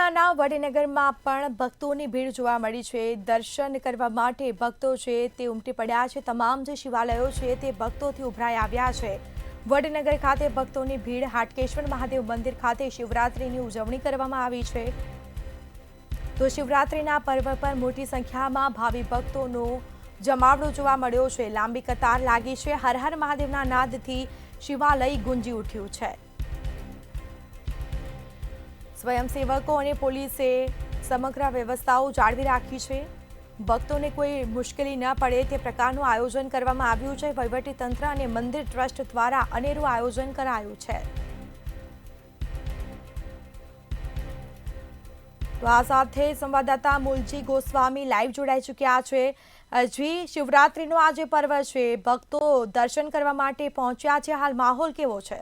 જિલ્લાના વડનગરમાં પણ ભક્તોની ભીડ જોવા મળી છે। દર્શન કરવા માટે ભક્તો છે તે ઉમટી પડ્યા છે। તમામ જે શિવાલયો છે તે ભક્તોથી ઉભરાઈ આવ્યા છે। વડનગર ખાતે ભક્તોની ભીડ। હાટકેશ્વર મહાદેવ મંદિર ખાતે શિવરાત્રીની ઉજવણી કરવામાં આવી છે। તો શિવરાત્રીના પર્વ પર મોટી સંખ્યામાં ભાવિ ભક્તોનો જમાવડો જોવા મળ્યો છે। લાંબી કતાર લાગી છે। હર હર મહાદેવના નાદથી શિવાલય ગુંજી ઉઠ્યું છે। સ્વયંસેવકો અને પોલીસે સમગ્ર વ્યવસ્થાઓ જાળવી રાખી છે। ભક્તોને કોઈ મુશ્કેલી ન પડે તે પ્રકારનું આયોજન કરવામાં આવ્યું છે। વહીવટીતંત્ર અને મંદિર ટ્રસ્ટ દ્વારા અનેરું આયોજન કરાયું છે। તો આ સાથે સંવાદદાતા મૂલજી ગોસ્વામી લાઈવ જોડાઈ ચૂક્યા છે। જી, શિવરાત્રીનો આ જે પર્વ છે, ભક્તો દર્શન કરવા માટે પહોંચ્યા છે, હાલ માહોલ કેવો છે?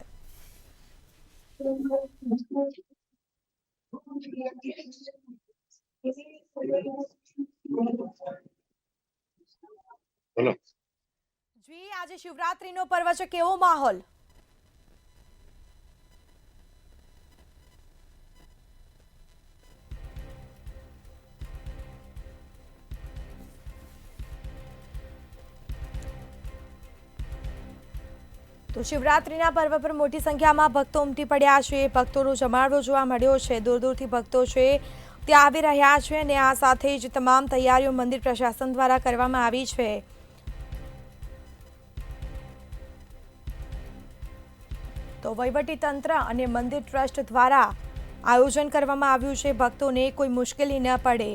જી, આજે શિવરાત્રીનો પર્વ છે, કેવો માહોલ? તો શિવરાત્રીના પર્વ પર મોટી સંખ્યામાં ભક્તો ઉમટી પડ્યા છે। ભક્તોનો જમાવડો જોવા મળ્યો છે। દૂર દૂરથી ભક્તો છે ત્યાં આવી રહ્યા છે અને આ સાથે જ તમામ તૈયારીઓ મંદિર પ્રશાસન દ્વારા કરવામાં આવી છે। તો વહીવટીતંત્ર અને મંદિર ટ્રસ્ટ દ્વારા આયોજન કરવામાં આવ્યું છે। ભક્તોને કોઈ મુશ્કેલી ન પડે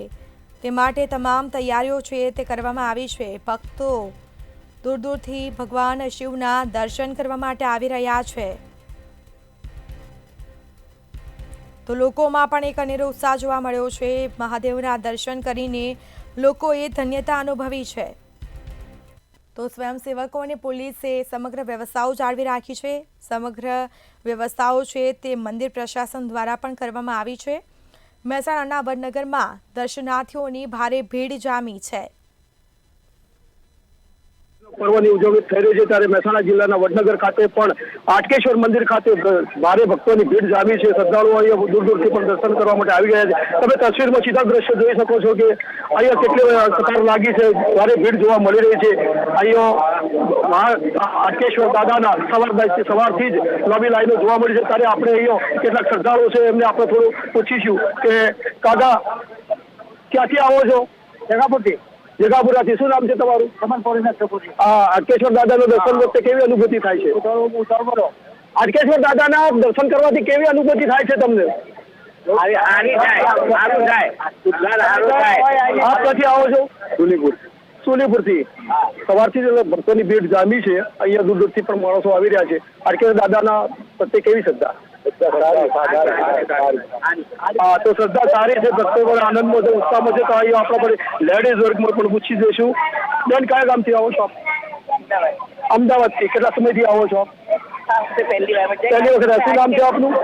તે માટે તમામ તૈયારીઓ છે તે કરવામાં આવી છે। ભક્તો દૂર દૂરથી ભગવાન શિવના દર્શન કરવા માટે આવી રહ્યા છે। તો લોકોમાં પણ એક અનેરો ઉત્સાહ જોવા મળ્યો છે। મહાદેવના દર્શન કરીને લોકોએ ધન્યતા અનુભવી છે। તો સ્વયંસેવકો અને પોલીસે સમગ્ર વ્યવસ્થાઓ જાળવી રાખી છે। સમગ્ર વ્યવસ્થાઓ છે તે મંદિર પ્રશાસન દ્વારા પણ કરવામાં આવી છે। મહેસાણાના વડનગરમાં દર્શનાર્થીઓની ભારે ભીડ જામી છે। પર્વની ઉજવણી થઈ રહી છે ત્યારે મહેસાણા જિલ્લાના વડનગર ખાતે પણ હાટકેશ્વર મંદિર ખાતે ભારે ભક્તોની ભીડ જામી છે। શ્રદ્ધાળુઓ અહીંયા દૂર દૂરથી પણ દર્શન કરવા માટે આવી ગયા છે। તમે તસવીરમાં સીધા દ્રશ્ય જોઈ શકો છો કે અહીંયા કેટલી કતાર લાગી છે, ભારે ભીડ જોવા મળી રહી છે। અહીંયા હાટકેશ્વર દાદાના સવારથી જ લાંબી લાઈનો જોવા મળી છે ત્યારે આપણે અહીંયા કેટલાક શ્રદ્ધાળુઓ છે એમને આપણે થોડું પૂછીશું કે કાકા ક્યાંથી આવો છો? જગાપુરથી। જગાપુરાથી। શું નામ છે તમારું? હાટકેશ્વર દાદાના દર્શન વખતે કેવી અનુભૂતિ થાય છે? હાટકેશ્વર દાદાના દર્શન કરવાથી કેવી અનુભૂતિ થાય છે તમને? આપ ક્યાંથી આવો છો? સુલીપુરથી। સવારથી જ ભક્તોની ભીડ જામી છે। અહીંયા દૂર દૂરથી પણ માણસો આવી રહ્યા છે। હાટકેશ્વર દાદાના પ્રત્યે કેવી શ્રદ્ધા? હા, તો શ્રદ્ધા સારી છે। ભક્તો પણ આનંદમાં છે, ઉત્સાહમાં છે। તો અહીંયા આપણે પણ લેડીઝ વર્ગમાં પણ પૂછી દઈશું। બેન, કયા ગામથી આવો છો? અમદાવાદથી। કેટલા સમયથી આવો છો? પહેલી વખત। શું નામ છે આપનું?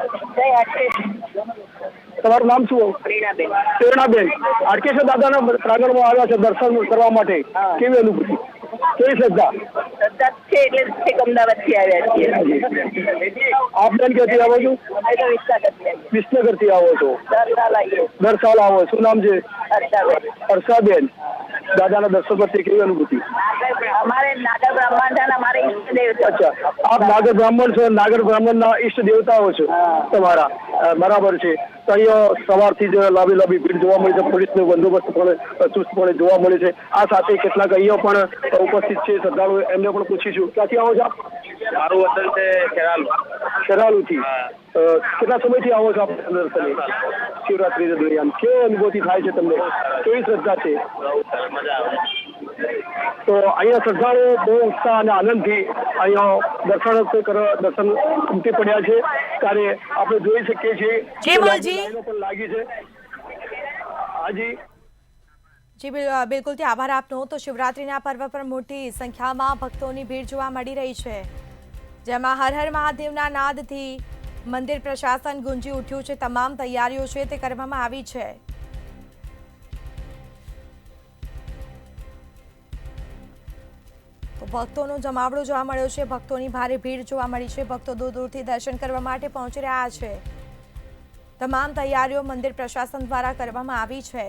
તમારું નામ શું? પ્રેરણાબેન। હાટકેશ્વર દાદાના પ્રાંગણમાં આવ્યા છે દર્શન કરવા માટે, કેવી અનુભૂતિ, કેવી શ્રદ્ધા? અમદાવાદથી આવ્યા છીએ। આપ બેન ક્યાંથી આવો છો? વિસનગરથી આવો છો? દર સાલ આવો। શું નામ છે? હર્ષાબેન। દાદાના દર્શન પરથી કેવી અનુભૂતિ? અમારે નાગર બ્રાહ્મણ છે, અમારે ઈષ્ટદેવ છે। અચ્છા, આપ નાગર બ્રાહ્મણ છો? નાગર બ્રાહ્મણના ઈષ્ટ દેવતાઓ છો તમારા? બરાબર છે। તો અહીંયા સવારથી જ લાંબી ભીડ જોવા મળી છે। પોલીસનો બંદોબસ્ત પણ ચુસ્તપણે જોવા મળે છે। આ સાથે કેટલાક અહીંયા પણ ઉપસ્થિત છે શ્રદ્ધાળુઓ, એમને પણ પૂછીશું। ક્યાંથી આવો છો? મારું વતન છે ખેરાલુથી। કેટલા સમયથી આવો છો આપ દર્શને? શિવરાત્રી દરમિયાન કેવી અનુભૂતિ થાય છે તમને? કેવી શ્રદ્ધા છે? તો અહીંયા શ્રદ્ધાળુઓ બહુ ઉત્સાહ અને આનંદથી અહીંયા દર્શન ઉમટી પડ્યા છે ત્યારે આપણે જોઈ શકીએ છીએ લાઈનો પણ લાગી છે। હાજી જી, બિલકુલથી આભાર આપનો। તો શિવરાત્રીના પર્વ પર મોટી સંખ્યામાં ભક્તોની ભીડ જોવા મળી રહી છે, જેમાં હર હર મહાદેવના નાદથી મંદિર પ્રશાસન ગુંજી ઉઠ્યું છે। તમામ તૈયારીઓ છે તે કરવામાં આવી છે। તો ભક્તોનો જમાવડો જોવા મળ્યો છે। ભક્તોની ભારે ભીડ જોવા મળી છે। ભક્તો દૂર દૂરથી દર્શન કરવા માટે પહોંચી રહ્યા છે। તમામ તૈયારીઓ મંદિર પ્રશાસન દ્વારા કરવામાં આવી છે।